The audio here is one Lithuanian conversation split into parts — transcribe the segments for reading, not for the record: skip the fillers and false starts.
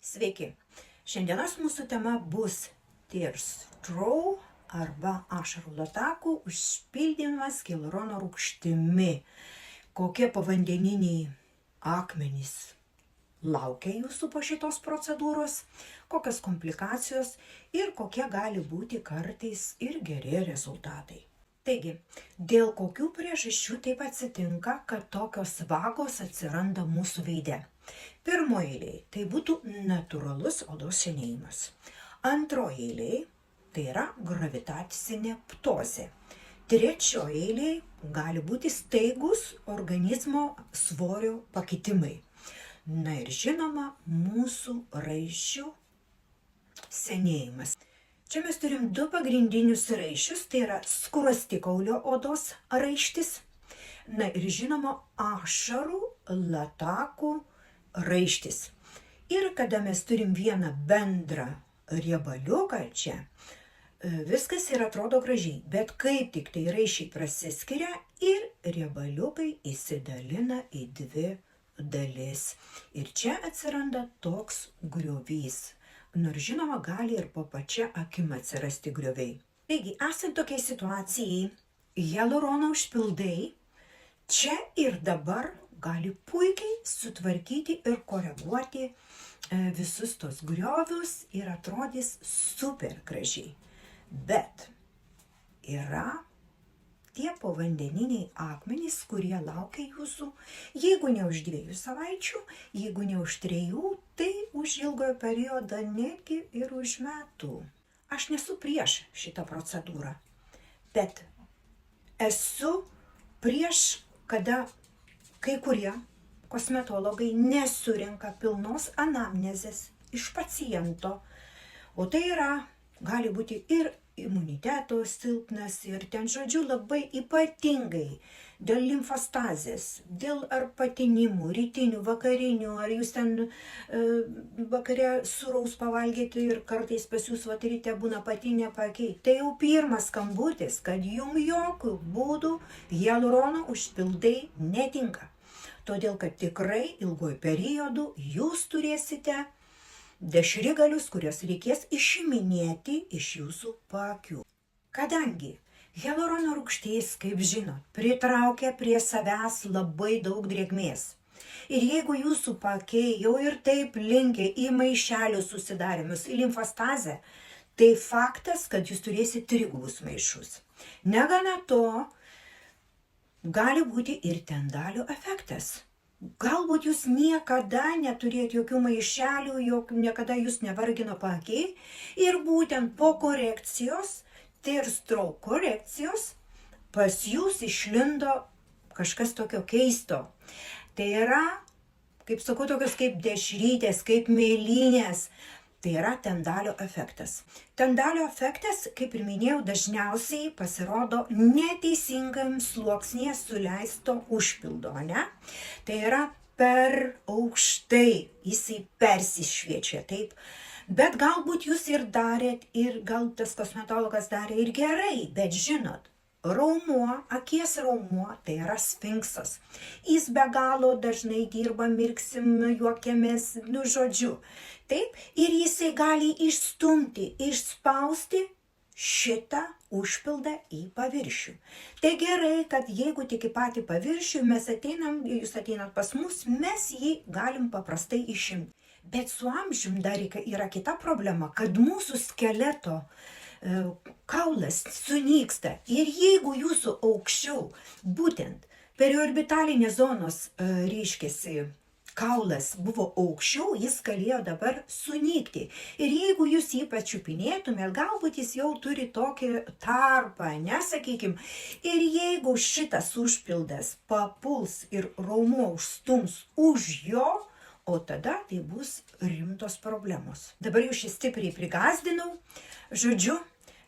Sveiki. Šiandienos mūsų tema bus tear stroke arba ašarų latakų užpildymas hialurono rūgštimi. Kokie povandeniniai akmenys laukia jūsų po šitos procedūros, kokios komplikacijos ir kokie gali būti kartais ir geri rezultatai. Taigi, dėl kokių priežasčių taip atsitinka, kad tokios vagos atsiranda mūsų veide? Pirmoje eilėje tai būtų natūralus odos senėjimas. Antroje eilėje tai yra gravitacinė ptozė. Trečioje eilėje gali būti staigus organizmo svorio pakitimai. Na ir žinoma, mūsų raiščių senėjimas. Čia mes turim du pagrindinius raiščius, tai yra skruostikaulio odos raištis, na ir žinoma, ašarų latakų raištis. Ir kada mes turim vieną bendrą riebaliuką čia, viskas ir atrodo gražiai, bet kaip tik tai raiščiai prasiskiria ir riebaliukai įsidalina į dvi dalis. Ir čia atsiranda toks griovys. Nors žinoma, gali ir po pačia akim atsirasti grioviai. Taigi, esant tokiai situacijai, hialurono užpildai čia ir dabar gali puikiai sutvarkyti ir koreguoti visus tos griovius ir atrodys super gražiai. Bet yra tie povandeniniai akmenys, kurie laukia jūsų, jeigu ne už 2 savaičių, jeigu ne už 3, tai už ilgojo periodą, netgi ir už metų. Aš nesu prieš šitą procedūrą, bet esu prieš, kada kai kurie kosmetologai nesurenka pilnos anamnezės iš paciento, o tai yra, gali būti ir imuniteto silpnas ir ten, žodžiu, labai ypatingai dėl limfostazės, dėl ar patinimų, rytinių, vakarinių, ar jūs ten vakare sūraus pavalgėte ir kartais pas jūs ryte būna patinė pakiai. Tai jau pirmas skambutis, kad jums jokių būdų hialurono užpildai netinka. Todėl, kad tikrai ilgojo periodu jūs turėsite dešrigalius, kuriuos reikės išiminėti iš jūsų paakių. Kadangi hialurono rūgštis, kaip žinot, pritraukia prie savęs labai daug drėgmės. Ir jeigu jūsų paakiai jau ir taip linkia į maišelių susidarimus, į limfostazę, tai faktas, kad jūs turėsite trigubus maišus. Negana to, gali būti ir tendalio efektas. Galbūt jūs niekada neturėjote jokių maišelių, niekada jūs nevargino paakiai ir būtent po korekcijos, tear stroke korekcijos, pas jūs išlindo kažkas tokio keisto. Tai yra, kaip sakau, tokios kaip dešrytės, kaip mėlynės. Tai yra tendalio efektas. Tendalio efektas, kaip ir minėjau, dažniausiai pasirodo neteisingam sluoksnyje suleisto užpildo, ne? Tai yra per aukštai, jisai persišviečia, taip. Bet galbūt jūs ir darėt, ir gal tas kosmetologas darė ir gerai, bet žinot, raumuo, akies raumuo, tai yra sfinksas. Jis be galo dažnai dirba, mirksim, juokiamės, žodžiu. Taip, ir jisai gali išstumti, išspausti šitą užpildą į paviršių. Tai gerai, kad jeigu tik į patį paviršių mes jūs ateinat pas mus, mes jį galim paprastai išimti. Bet su amžium dar yra kita problema, kad mūsų skeleto kaulas sunyksta. Ir jeigu jūsų aukščiau, būtent periorbitalinės zonos reiškiasi, kaulas buvo aukščiau, jis galėjo dabar sunykti. Ir jeigu jūs jį pačiupinėtumėt, galbūt jis jau turi tokį tarpą, nesakykim. Ir jeigu šitas užpildas papuls ir raumuo užstums už jo, o tada tai bus rimtos problemos. Dabar jau šį stipriai prigazdinau, žodžiu,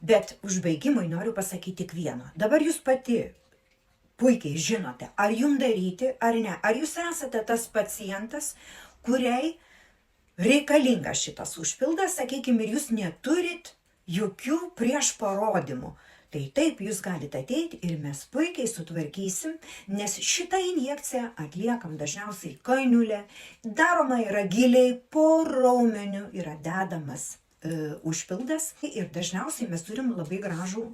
bet užbaigimui noriu pasakyti tik vieną. Dabar jūs pati puikiai žinote, ar jums daryti, ar ne. Ar jūs esate tas pacientas, kuriai reikalingas šitas užpildas, sakykime, ir jūs neturit jokių priešparodymų. Tai taip, jūs galite ateiti ir mes puikiai sutvarkysim, nes šitą injekciją atliekam dažniausiai kaniulę, daroma yra giliai po raumeniu, yra dedamas užpildas ir dažniausiai mes turim labai gražų,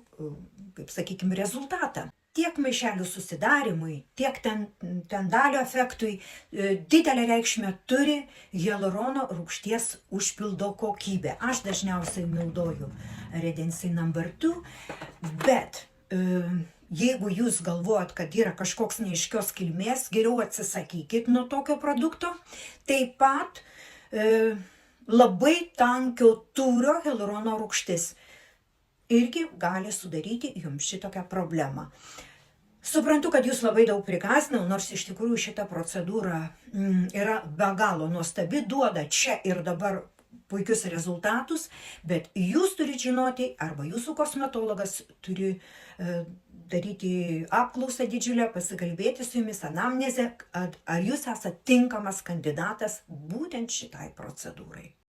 kaip sakykime, rezultatą. Tiek maišelių susidarimui, tiek tendalio efektui didelę reikšmę turi hialurono rūgšties užpildo kokybė. Aš dažniausiai naudoju Redency No. 2, bet jeigu jūs galvojat, kad yra kažkoks neaiškios kilmės, geriau atsisakykit nuo tokio produkto. Taip pat labai tankio tūrio hialurono rūgštis irgi gali sudaryti jums šitokią problemą. Suprantu, kad jūs labai daug prigąsdinau, nors iš tikrųjų šita procedūra yra be galo nuostabi, duoda čia ir dabar puikius rezultatus, bet jūs turite žinoti, arba jūsų kosmetologas turi daryti apklausą didžiulę, pasikalbėti su jumis anamnezę, ar jūs esate tinkamas kandidatas būtent šitai procedūrai.